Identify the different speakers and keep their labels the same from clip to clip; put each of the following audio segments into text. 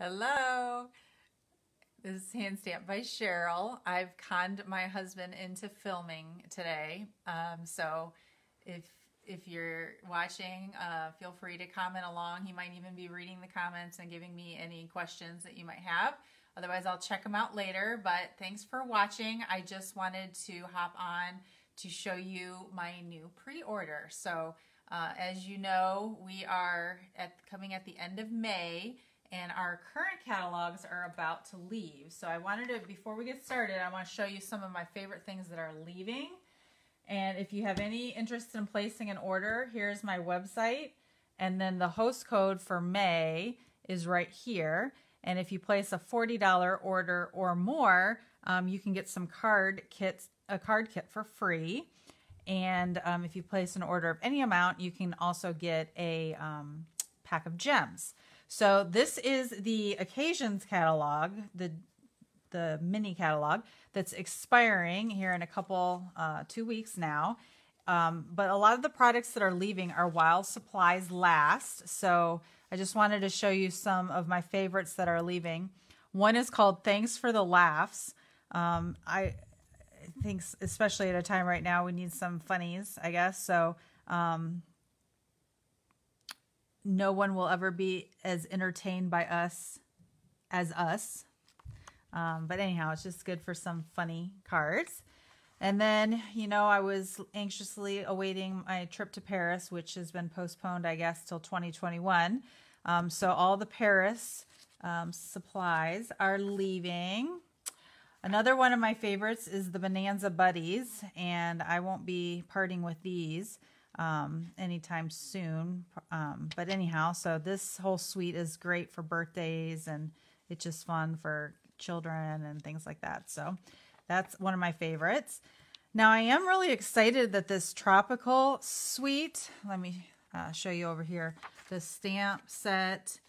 Speaker 1: Hello. This is Hand Stamped by Cheryl. I've conned my husband into filming today. So if you're watching, feel free to comment along. He might even be reading the comments and giving me any questions that you might have. Otherwise, I'll check them out later. But thanks for watching. I just wanted to hop on to show you my new pre-order. So as you know, we are coming at the end of May, and our current catalogs are about to leave. So I wanted to, before we get started, I want to show you some of my favorite things that are leaving. And if you have any interest in placing an order, here's my website. And then the host code for May is right here. And if you place a $40 order or more, you can get some a card kit for free. And if you place an order of any amount, you can also get a pack of gems. So this is the occasions catalog, the mini catalog that's expiring here in a couple, 2 weeks now. But a lot of the products that are leaving are while supplies last. So I just wanted to show you some of my favorites that are leaving. One is called Thanks for the Laughs. I think especially at a time right now, we need some funnies, I guess. So no one will ever be as entertained by us as us. But anyhow, it's just good for some funny cards. And then, you know, I was anxiously awaiting my trip to Paris, which has been postponed, I guess, till 2021. So all the Paris supplies are leaving. Another one of my favorites is the Bonanza Buddies, and I won't be parting with these anytime soon. But anyhow, so this whole suite is great for birthdays, and it's just fun for children and things like that. So that's one of my favorites. Now I am really excited that this tropical suite, let me show you over here, the stamp set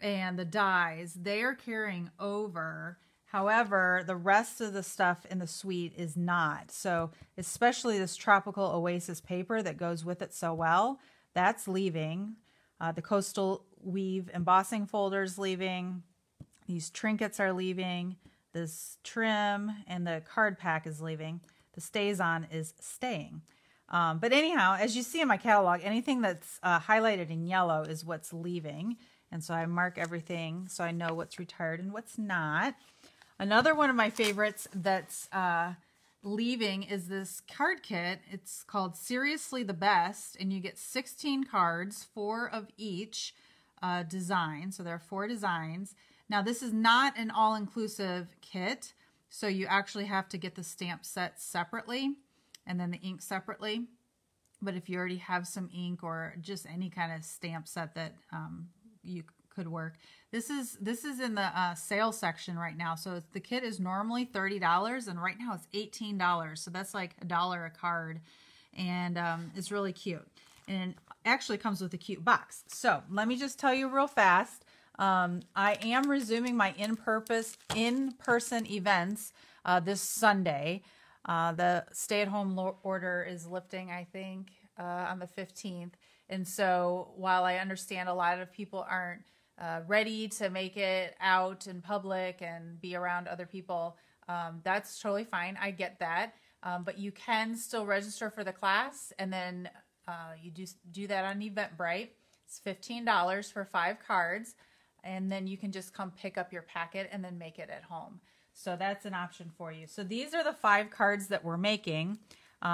Speaker 1: and the dies, they are carrying over. However, the rest of the stuff in the suite is not. So especially this tropical oasis paper that goes with it so well, that's leaving. The coastal weave embossing folder's leaving. These trinkets are leaving. This trim and the card pack is leaving. The stays on is staying. But anyhow, as you see in my catalog, anything that's highlighted in yellow is what's leaving. And so I mark everything so I know what's retired and what's not. Another one of my favorites that's leaving is this card kit. It's called Seriously the Best, and you get 16 cards, 4 of each design. So there are 4 designs. Now this is not an all-inclusive kit, so you actually have to get the stamp set separately and then the ink separately. But if you already have some ink or just any kind of stamp set that you could work, this is in the sale section right now. So the kit is normally $30, and right now it's $18. So that's like $1 a card, and it's really cute. And it actually comes with a cute box. So let me just tell you real fast. I am resuming my in-person events this Sunday. The stay-at-home order is lifting, I think, on the 15th. And so while I understand a lot of people aren't ready to make it out in public and be around other people, that's totally fine. I get that. But you can still register for the class, and then you do that on Eventbrite. It's $15 for 5 cards. And then you can just come pick up your packet and then make it at home. So that's an option for you. So these are the 5 cards that we're making.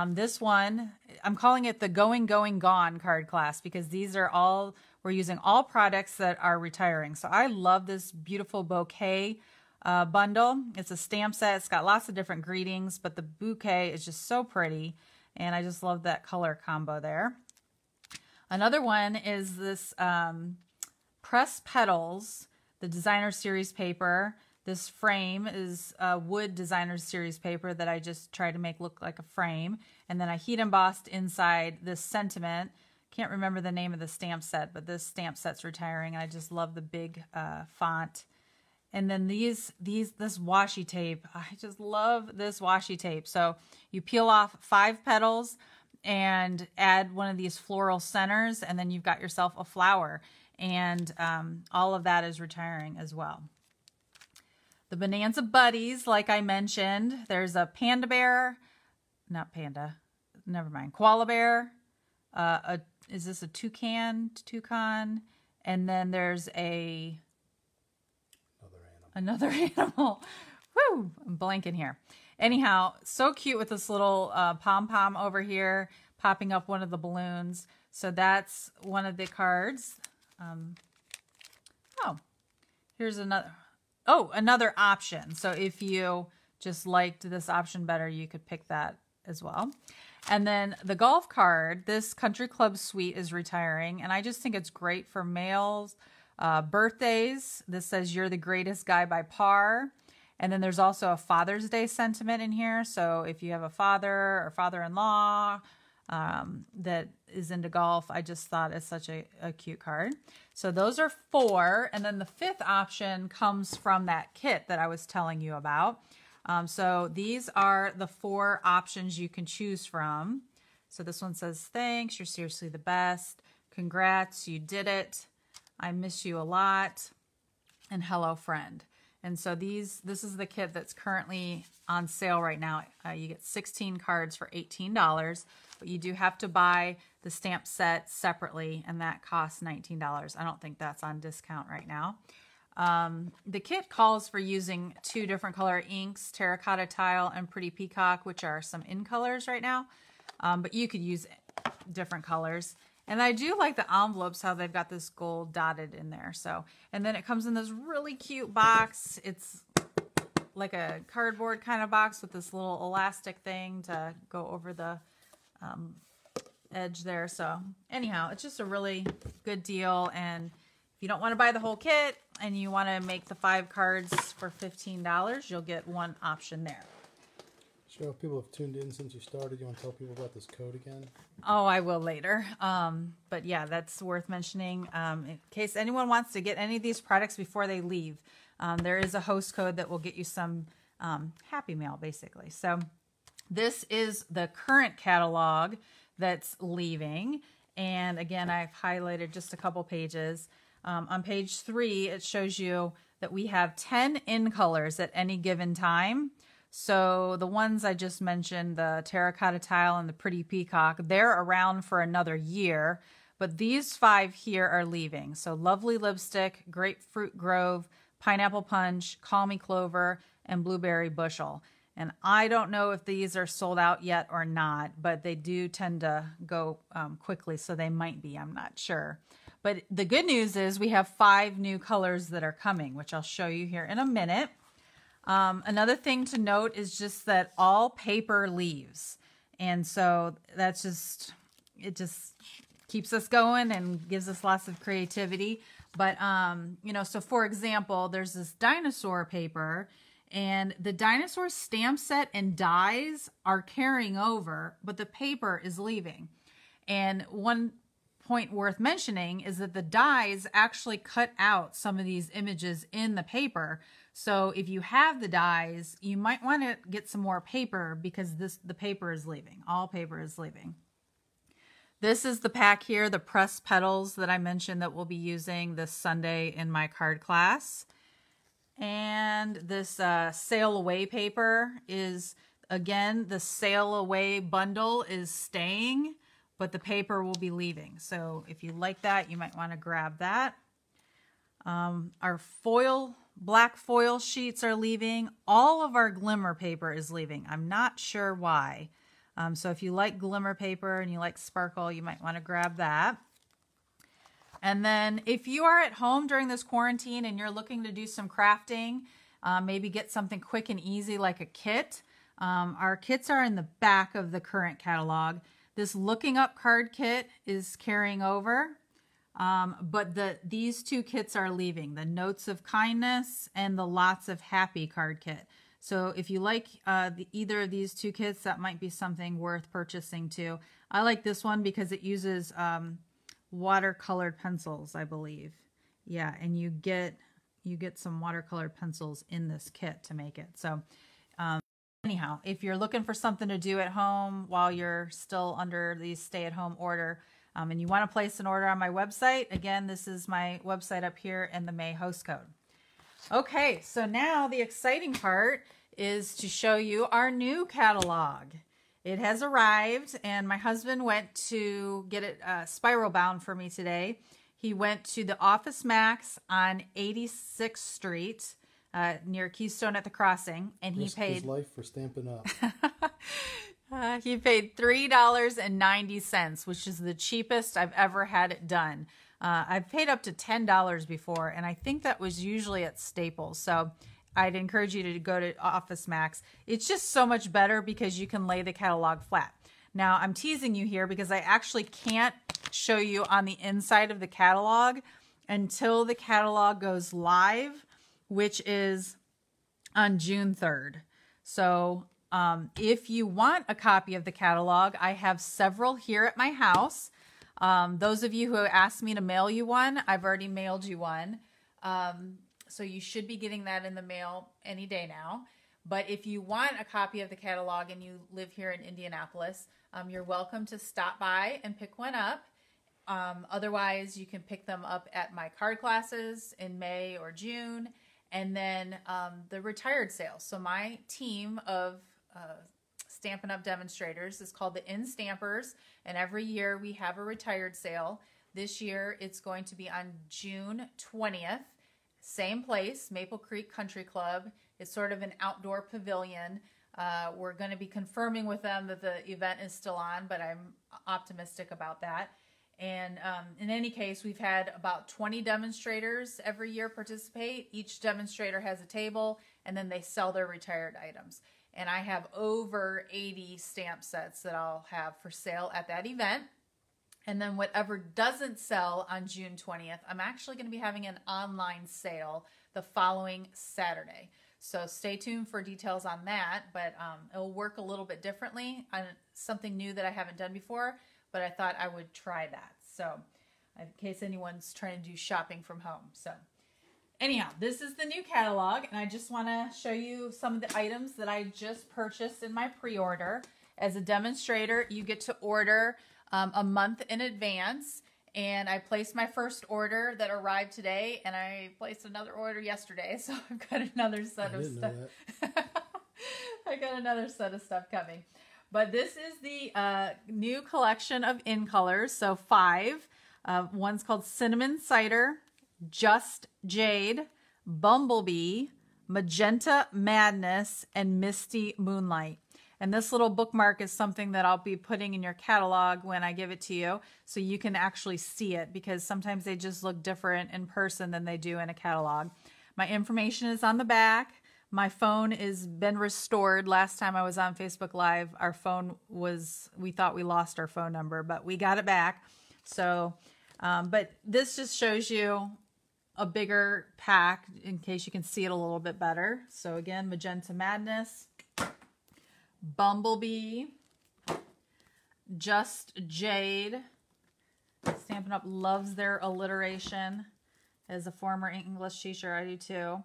Speaker 1: This one, I'm calling it the Going, Going, Gone card class, because these are all, we're using all products that are retiring. So I love this beautiful bouquet bundle. It's a stamp set. It's got lots of different greetings, but the bouquet is just so pretty. And I just love that color combo there. Another one is this Press Petals, the Designer Series paper. This frame is wood Designer Series paper that I just tried to make look like a frame. And then I heat embossed inside this sentiment. Can't remember the name of the stamp set, but this stamp set's retiring. And I just love the big font. And then this washi tape. I just love this washi tape. So you peel off 5 petals and add one of these floral centers, and then you've got yourself a flower. and all of that is retiring as well. The Bonanza Buddies, like I mentioned, there's a panda bear, not panda, never mind, koala bear. Is this a toucan? And then there's another animal. Woo! I'm blanking here. Anyhow, so cute with this little pom-pom over here, popping up one of the balloons. So that's one of the cards. Here's another option. So if you just liked this option better, you could pick that as well. And then the golf card, this Country Club Suite is retiring, and I just think it's great for males, birthdays. This says "You're the greatest guy by par." And then there's also a Father's Day sentiment in here. So if you have a father or father-in-law that is into golf, I just thought it's such a cute card. So those are 4. And then the 5th option comes from that kit that I was telling you about. So these are the 4 options you can choose from. So this one says, "Thanks, you're seriously the best. Congrats, you did it. I miss you a lot." And "Hello, friend." And so this is the kit that's currently on sale right now. You get 16 cards for $18, but you do have to buy the stamp set separately, and that costs $19. I don't think that's on discount right now. The kit calls for using 2 different color inks, Terracotta Tile and Pretty Peacock, which are some in colors right now. But you could use different colors. And I do like the envelopes, how they've got this gold dotted in there. So, and then it comes in this really cute box. It's like a cardboard kind of box with this little elastic thing to go over the edge there. So anyhow, it's just a really good deal. And if you don't want to buy the whole kit and you want to make the 5 cards for $15, you'll get one option there.
Speaker 2: So if people have tuned in since you started, you want to tell people about this code again?
Speaker 1: Oh, I will later. But yeah, that's worth mentioning. In case anyone wants to get any of these products before they leave, there is a host code that will get you some happy mail, basically. So this is the current catalog that's leaving. And again, I've highlighted just a couple pages. On page 3, it shows you that we have 10 in colors at any given time. So the ones I just mentioned, the Terracotta Tile and the Pretty Peacock, they're around for another year, but these 5 here are leaving. So Lovely Lipstick, Grapefruit Grove, Pineapple Punch, Call Me Clover, and Blueberry Bushel. And I don't know if these are sold out yet or not, but they do tend to go quickly, so they might be, I'm not sure. But the good news is we have 5 new colors that are coming, which I'll show you here in a minute. Another thing to note is just that all paper leaves. And so that's just, it just keeps us going and gives us lots of creativity. But, you know, so for example, there's this dinosaur paper, and the dinosaur stamp set and dies are carrying over, but the paper is leaving. And one point worth mentioning is that the dies actually cut out some of these images in the paper. So if you have the dies, you might want to get some more paper because the paper is leaving. All paper is leaving. This is the pack here, the pressed petals that I mentioned that we'll be using this Sunday in my card class. And this sail away paper is, again, the sail away bundle is staying, but the paper will be leaving. So if you like that, you might want to grab that. Our black foil sheets are leaving. All of our glimmer paper is leaving. I'm not sure why. So if you like glimmer paper and you like sparkle, you might want to grab that. And then if you are at home during this quarantine and you're looking to do some crafting, maybe get something quick and easy like a kit. Our kits are in the back of the current catalog. This Looking Up card kit is carrying over. But these 2 kits are leaving, the Notes of Kindness and the Lots of Happy card kit. So if you like either of these 2 kits, that might be something worth purchasing too. I like this one because it uses watercolored pencils, I believe. Yeah, and you get some watercolored pencils in this kit to make it. So anyhow, if you're looking for something to do at home while you're still under the stay-at-home order, And you want to place an order on my website. Again, this is my website up here and the May host code. Okay, so now the exciting part is to show you our new catalog. It has arrived, and my husband went to get it spiral bound for me today. He went to the Office Max on 86th Street near Keystone at the Crossing, and he paid
Speaker 2: his life for Stampin' Up.
Speaker 1: He paid $3.90, which is the cheapest I've ever had it done. I've paid up to $10 before, and I think that was usually at Staples. So I'd encourage you to go to Office Max. It's just so much better because you can lay the catalog flat. Now, I'm teasing you here because I actually can't show you on the inside of the catalog until the catalog goes live, which is on June 3rd. So if you want a copy of the catalog, I have several here at my house. Those of you who asked me to mail you one, I've already mailed you one. So you should be getting that in the mail any day now. But if you want a copy of the catalog and you live here in Indianapolis, you're welcome to stop by and pick one up. Otherwise, you can pick them up at my card classes in May or June. And then the retired sale. So my team of Stampin' Up! Demonstrators is called the In Stampers, and every year we have a retired sale. This year it's going to be on June 20th, same place, Maple Creek Country Club. It's sort of an outdoor pavilion. We're going to be confirming with them that the event is still on, but I'm optimistic about that. And in any case, we've had about 20 demonstrators every year participate. Each demonstrator has a table, and then they sell their retired items. And I have over 80 stamp sets that I'll have for sale at that event. And then whatever doesn't sell on June 20th, I'm actually going to be having an online sale the following Saturday. So stay tuned for details on that, but it'll work a little bit differently on something new that I haven't done before, but I thought I would try that. So in case anyone's trying to do shopping from home. So anyhow, this is the new catalog, and I just want to show you some of the items that I just purchased in my pre-order. As a demonstrator, you get to order a month in advance, and I placed my first order that arrived today, and I placed another order yesterday, so I've got another set of stuff. I got another set of stuff coming. But this is the new collection of in colors, so 5. One's called Cinnamon Cider, Just Jade, Bumblebee, Magenta Madness, and Misty Moonlight. And this little bookmark is something that I'll be putting in your catalog when I give it to you, so you can actually see it, because sometimes they just look different in person than they do in a catalog. My information is on the back. My phone has been restored. Last time I was on Facebook Live, our phone was, we thought we lost our phone number, but we got it back. So, but this just shows you a bigger pack in case you can see it a little bit better. So again, Magenta Madness, Bumblebee, Just Jade. Stampin' Up! Loves their alliteration. As a former English teacher, I do too.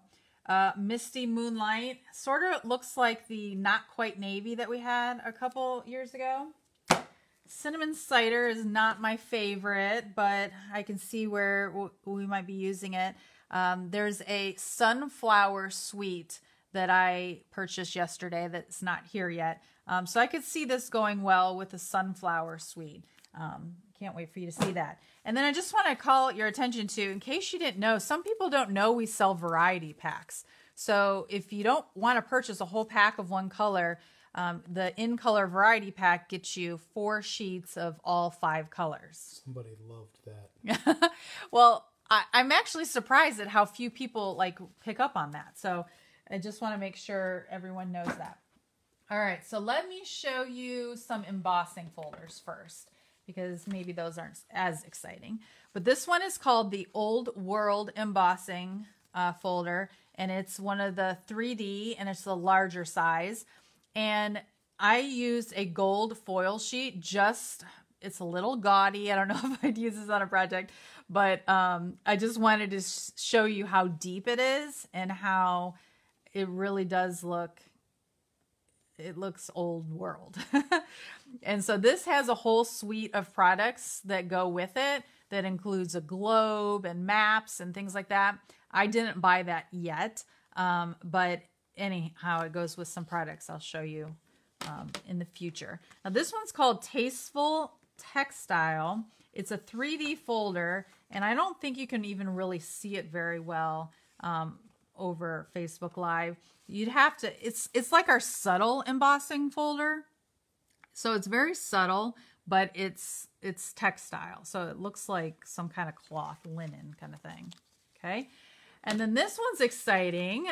Speaker 1: Misty Moonlight, sort of looks like the Not Quite Navy that we had a couple years ago. Cinnamon Cider is not my favorite, but I can see where we might be using it. There's a Sunflower Sweet that I purchased yesterday that's not here yet. So I could see this going well with the Sunflower Sweet. Can't wait for you to see that. And then I just want to call your attention to, in case you didn't know, some people don't know we sell variety packs. So if you don't want to purchase a whole pack of one color, the in-color variety pack gets you 4 sheets of all 5 colors.
Speaker 2: Somebody loved that.
Speaker 1: Well, I'm actually surprised at how few people pick up on that. So I just want to make sure everyone knows that. All right, so let me show you some embossing folders first, because maybe those aren't as exciting. But this one is called the Old World Embossing folder, and it's one of the 3D, and it's the larger size. And I used a gold foil sheet. It's a little gaudy. I don't know if I'd use this on a project, but I just wanted to show you how deep it is and how it really does look it looks old world. And so this has a whole suite of products that go with it that includes a globe and maps and things like that. I didn't buy that yet, but anyhow, it goes with some products I'll show you in the future. Now this one's called Tasteful Textile. It's a 3D folder, and I don't think you can even really see it very well over Facebook Live. You'd have to, it's like our subtle embossing folder. So it's very subtle, but it's textile. So it looks like some kind of cloth, linen kind of thing. Okay. And then this one's exciting.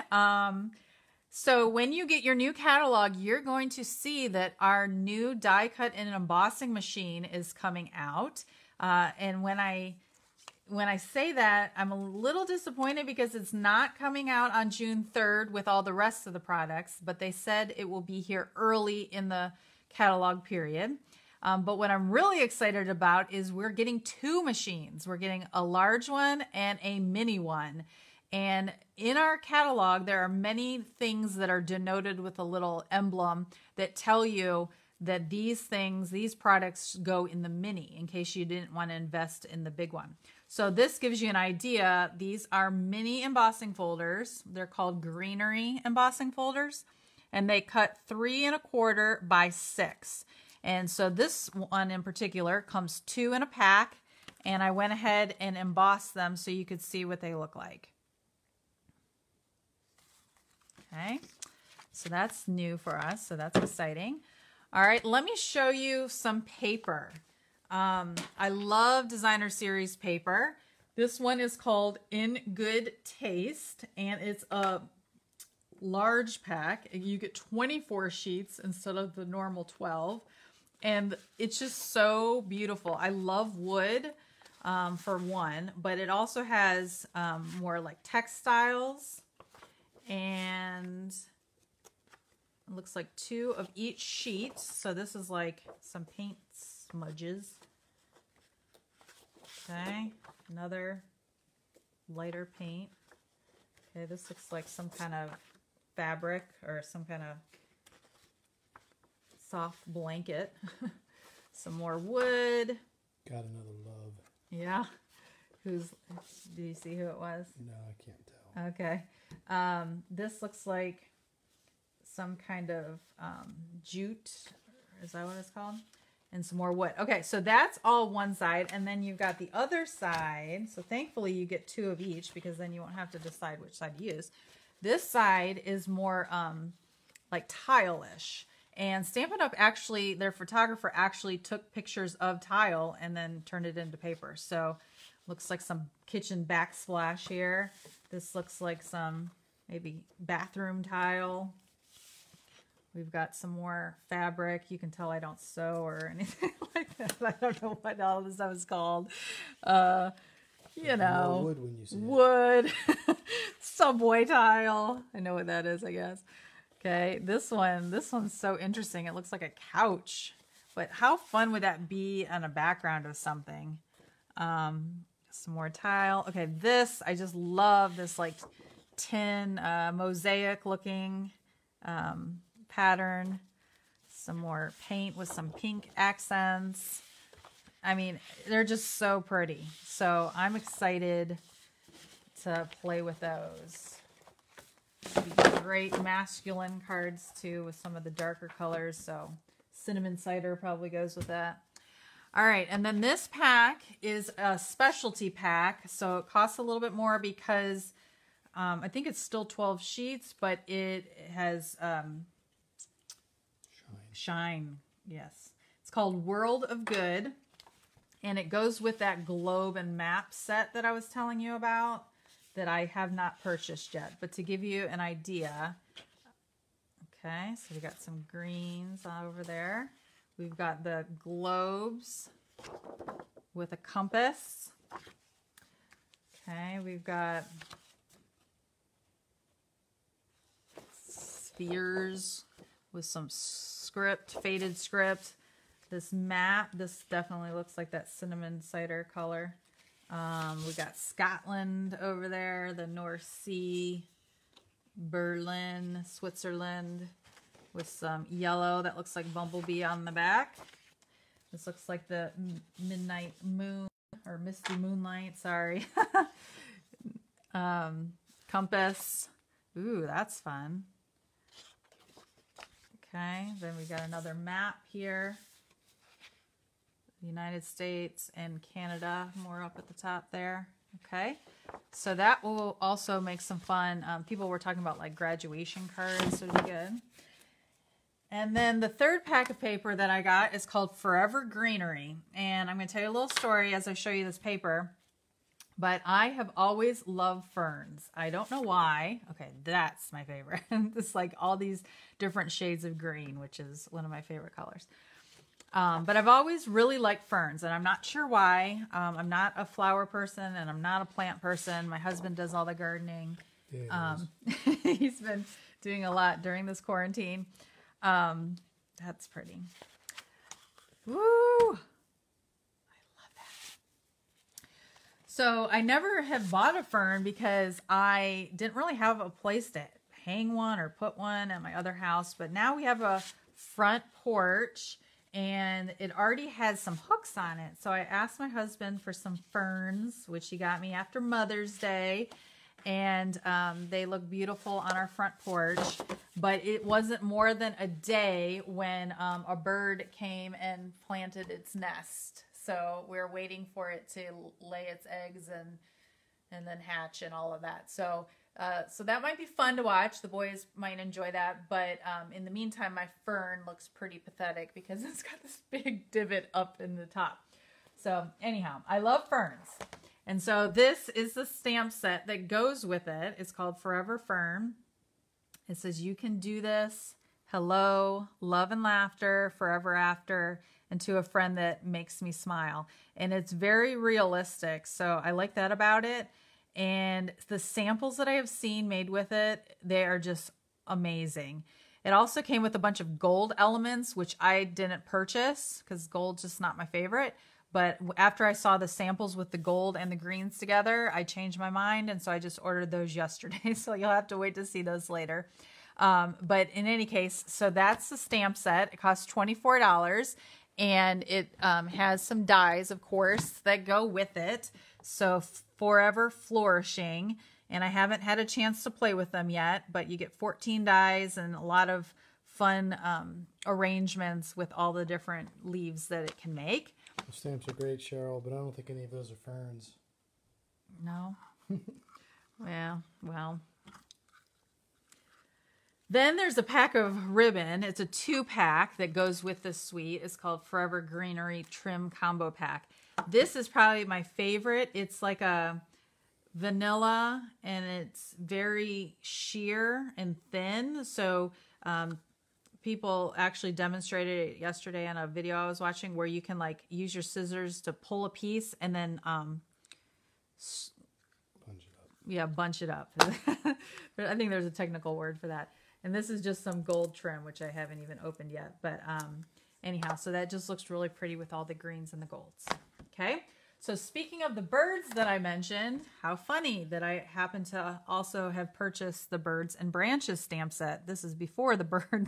Speaker 1: So when you get your new catalog, you're going to see that our new die cut and embossing machine is coming out. And when I say that, I'm a little disappointed because it's not coming out on June 3rd with all the rest of the products, but they said it will be here early in the catalog period. But what I'm really excited about is we're getting 2 machines. We're getting a large one and a mini one. And in our catalog, there are many things that are denoted with a little emblem that tell you that these products go in the mini in case you didn't want to invest in the big one. So this gives you an idea. These are mini embossing folders. They're called greenery embossing folders, and they cut 3 1/4 by 6. And so this one in particular comes 2 in a pack, and I went ahead and embossed them so you could see what they look like. Okay, so that's new for us, so that's exciting. All right, let me show you some paper. I love Designer Series paper. This one is called In Good Taste, and it's a large pack. You get 24 sheets instead of the normal 12, and it's just so beautiful. I love wood for one, but it also has more like textiles, and it looks like 2 of each sheet. So this is like some paint smudges. Okay, another lighter paint. Okay, this looks like some kind of fabric or some kind of soft blanket. Some more wood.
Speaker 2: Got another love.
Speaker 1: Yeah. Do you see who it was?
Speaker 2: No, I can't tell.
Speaker 1: Okay. This looks like some kind of jute. Is that what it's called? And some more wood. Okay, so that's all one side. And then you've got the other side. So thankfully you get 2 of each because then you won't have to decide which side to use. This side is more like tile-ish. And Stampin' Up! Actually, their photographer actually took pictures of tile and then turned it into paper. So looks like some kitchen backsplash here. This looks like some maybe bathroom tile. We've got some more fabric. You can tell I don't sew or anything like that. I don't know what all this stuff is called. You know,
Speaker 2: wood when you say
Speaker 1: wood. Subway tile. I know what that is, I guess. Okay, this one's so interesting. It looks like a couch, but how fun would that be on a background of something? Some more tile. Okay, I just love this like tin mosaic looking pattern. Some more paint with some pink accents. I mean, they're just so pretty. So I'm excited to play with those. Great masculine cards too with some of the darker colors. So cinnamon cider probably goes with that. All right, and then this pack is a specialty pack. So it costs a little bit more because I think it's still 12 sheets, but it has shine. Yes. It's called World of Good. And it goes with that globe and map set that I was telling you about that I have not purchased yet. But to give you an idea, okay, so we got some greens over there. We've got the globes with a compass. Okay, we've got spheres with some script, faded script. This map, this definitely looks like that cinnamon cider color. We got Scotland over there, the North Sea, Berlin, Switzerland with some yellow that looks like Bumblebee on the back. This looks like the midnight moon or misty moonlight, sorry. Compass. Ooh, that's fun. Okay, then we got another map here. The United States and Canada, more up at the top there. Okay, so that will also make some fun. People were talking about like graduation cards, so it'd be good. And then the third pack of paper that I got is called Forever Greenery. And I'm going to tell you a little story as I show you this paper. But I have always loved ferns. I don't know why. Okay, that's my favorite. It's like all these different shades of green, which is one of my favorite colors. But I've always really liked ferns, and I'm not sure why. I'm not a flower person, and I'm not a plant person. My husband does all the gardening.
Speaker 2: Yeah,
Speaker 1: He's been doing a lot during this quarantine. That's pretty. Woo! So I never have bought a fern because I didn't really have a place to hang one or put one at my other house. But now we have a front porch and it already has some hooks on it. So I asked my husband for some ferns, which he got me after Mother's Day. And they look beautiful on our front porch. But it wasn't more than a day when a bird came and planted its nest. So we're waiting for it to lay its eggs and then hatch and all of that. So so that might be fun to watch. The boys might enjoy that. But in the meantime, my fern looks pretty pathetic because it's got this big divot up in the top. So anyhow, I love ferns. And so this is the stamp set that goes with it. It's called Forever Fern. It says, you can do this. Hello, love and laughter, forever after, and to a friend that makes me smile. And it's very realistic. So I like that about it. And the samples that I have seen made with it, they are just amazing. It also came with a bunch of gold elements, which I didn't purchase because gold's just not my favorite. But after I saw the samples with the gold and the greens together, I changed my mind. And so I just ordered those yesterday. So you'll have to wait to see those later. But in any case, so that's the stamp set. It costs $24. And it has some dies, of course, that go with it. So Forever Flourishing. And I haven't had a chance to play with them yet. But you get 14 dies and a lot of fun arrangements with all the different leaves that it can make.
Speaker 2: The stamps are great, Cheryl, but I don't think any of those are ferns.
Speaker 1: No? Yeah, well. Then there's a pack of ribbon. It's a 2-pack that goes with this suite. It's called Forever Greenery Trim Combo Pack. This is probably my favorite. It's like a vanilla, and it's very sheer and thin. So people actually demonstrated it yesterday on a video I was watching where you can like use your scissors to pull a piece and then
Speaker 2: Bunch it up.
Speaker 1: yeah, bunch it up. I think there's a technical word for that. And this is just some gold trim, which I haven't even opened yet. But anyhow, so that just looks really pretty with all the greens and the golds. Okay. So speaking of the birds that I mentioned, how funny that I happen to also have purchased the Birds and Branches stamp set. This is before the bird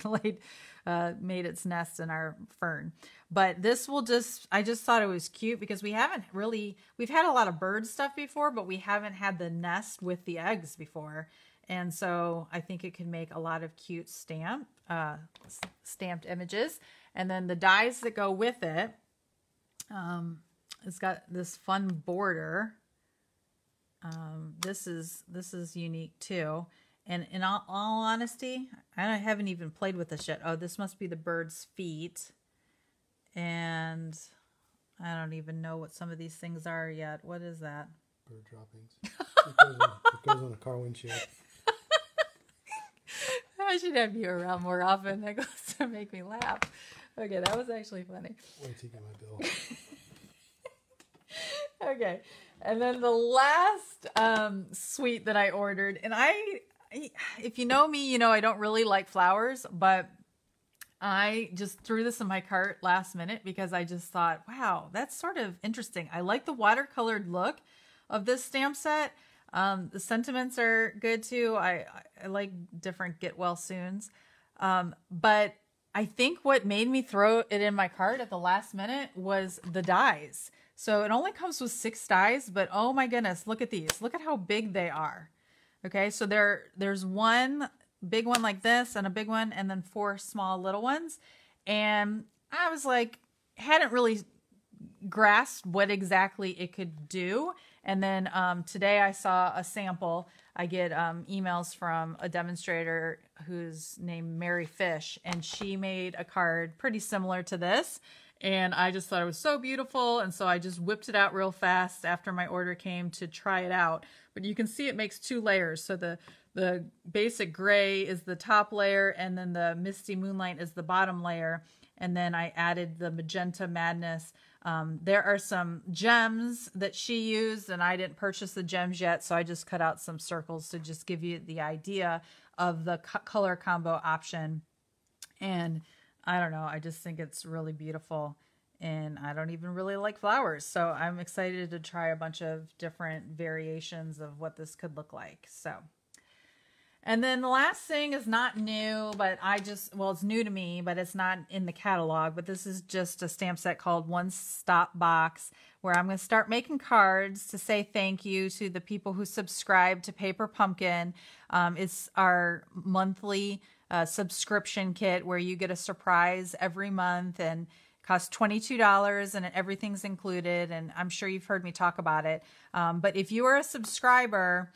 Speaker 1: made its nest in our fern. But this will I just thought it was cute because we've had a lot of bird stuff before, but we haven't had the nest with the eggs before. And so I think it can make a lot of cute stamped images. And then the dies that go with it, it's got this fun border. This is unique too. And in all honesty, I haven't even played with this yet. Oh, this must be the bird's feet. And I don't even know what some of these things are yet. What is that?
Speaker 2: Bird droppings. It goes on a car windshield.
Speaker 1: I should have you around more often. That goes to make me laugh. Okay, that was actually funny.
Speaker 2: Wait till you get my bill.
Speaker 1: Okay, and then the last suite that I ordered, and if you know me, you know I don't really like flowers, but I just threw this in my cart last minute because I just thought, wow, that's sort of interesting. I like the watercolored look of this stamp set. The sentiments are good too. I like different get well soons. But I think what made me throw it in my cart at the last minute was the dies. So it only comes with 6 dies, but oh my goodness, look at these. Look at how big they are. Okay, so there's one big one like this and a big one and then 4 small little ones. And I was like, hadn't really grasped what exactly it could do. And then today I saw a sample. I get emails from a demonstrator who's named Mary Fish, and she made a card pretty similar to this. And I just thought it was so beautiful. And so I just whipped it out real fast after my order came to try it out. But you can see it makes 2 layers. So the basic gray is the top layer, and then the Misty Moonlight is the bottom layer. And then I added the Magenta Madness. There are some gems that she used, and I didn't purchase the gems yet, so I just cut out some circles to just give you the idea of the color combo option. And I don't know, I just think it's really beautiful, and I don't even really like flowers, so I'm excited to try a bunch of different variations of what this could look like. So, and then the last thing is not new, but well, it's new to me, but it's not in the catalog. But this is just a stamp set called One Stop Box, where I'm going to start making cards to say thank you to the people who subscribe to Paper Pumpkin. It's our monthly subscription kit where you get a surprise every month, and costs $22, and everything's included. And I'm sure you've heard me talk about it. But if you are a subscriber,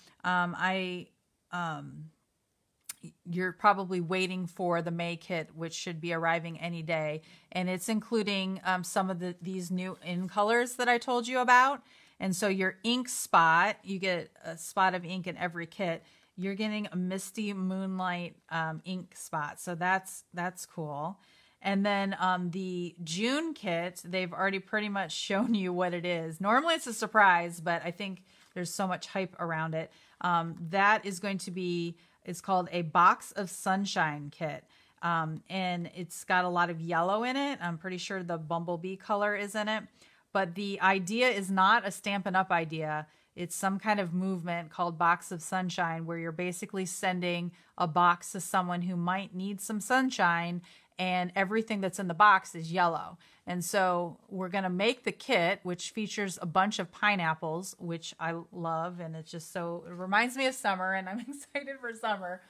Speaker 1: you're probably waiting for the May kit, which should be arriving any day. And it's including some of these new in colors that I told you about. And so your ink spot, you get a spot of ink in every kit. You're getting a Misty Moonlight ink spot. So that's cool. And then the June kit, they've already pretty much shown you what it is. Normally it's a surprise, but I think there's so much hype around it. That is going to be... It's called a Box of Sunshine kit. And it's got a lot of yellow in it. I'm pretty sure the bumblebee color is in it. But the idea is not a Stampin' Up! Idea. It's some kind of movement called Box of Sunshine, where you're basically sending a box to someone who might need some sunshine, and everything that's in the box is yellow. And so we're going to make the kit, which features a bunch of pineapples, which I love. And it's just it reminds me of summer, and I'm excited for summer.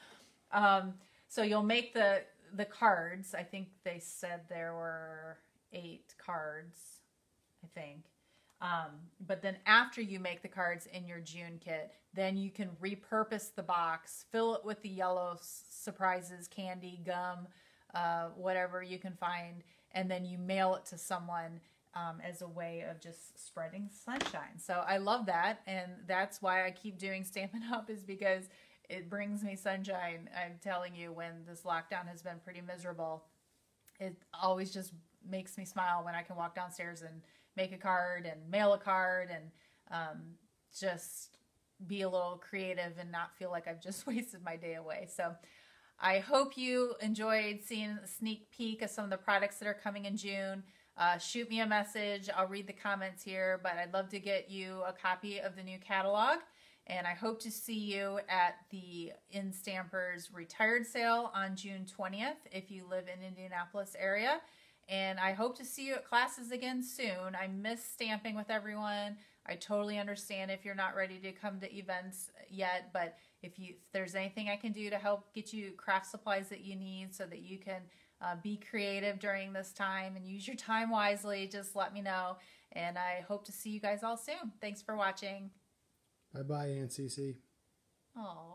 Speaker 1: So you'll make the cards. I think they said there were 8 cards, I think. But then after you make the cards in your June kit, then you can repurpose the box, fill it with the yellow surprises, candy, gum, whatever you can find, and then you mail it to someone as a way of just spreading sunshine. So I love that, and that's why I keep doing Stampin' Up! Is because it brings me sunshine. I'm telling you, when this lockdown has been pretty miserable, it always just makes me smile when I can walk downstairs and make a card and mail a card and just be a little creative and not feel like I've just wasted my day away. So I hope you enjoyed seeing a sneak peek of some of the products that are coming in June. Shoot me a message. I'll read the comments here, but I'd love to get you a copy of the new catalog. And I hope to see you at the In Stampers Retired Sale on June 20th if you live in Indianapolis area. And I hope to see you at classes again soon. I miss stamping with everyone. I totally understand if you're not ready to come to events yet, but if there's anything I can do to help get you craft supplies that you need so that you can be creative during this time and use your time wisely, just let me know. And I hope to see you guys all soon. Thanks for watching.
Speaker 2: Bye-bye, Aunt Cece.
Speaker 1: Aww.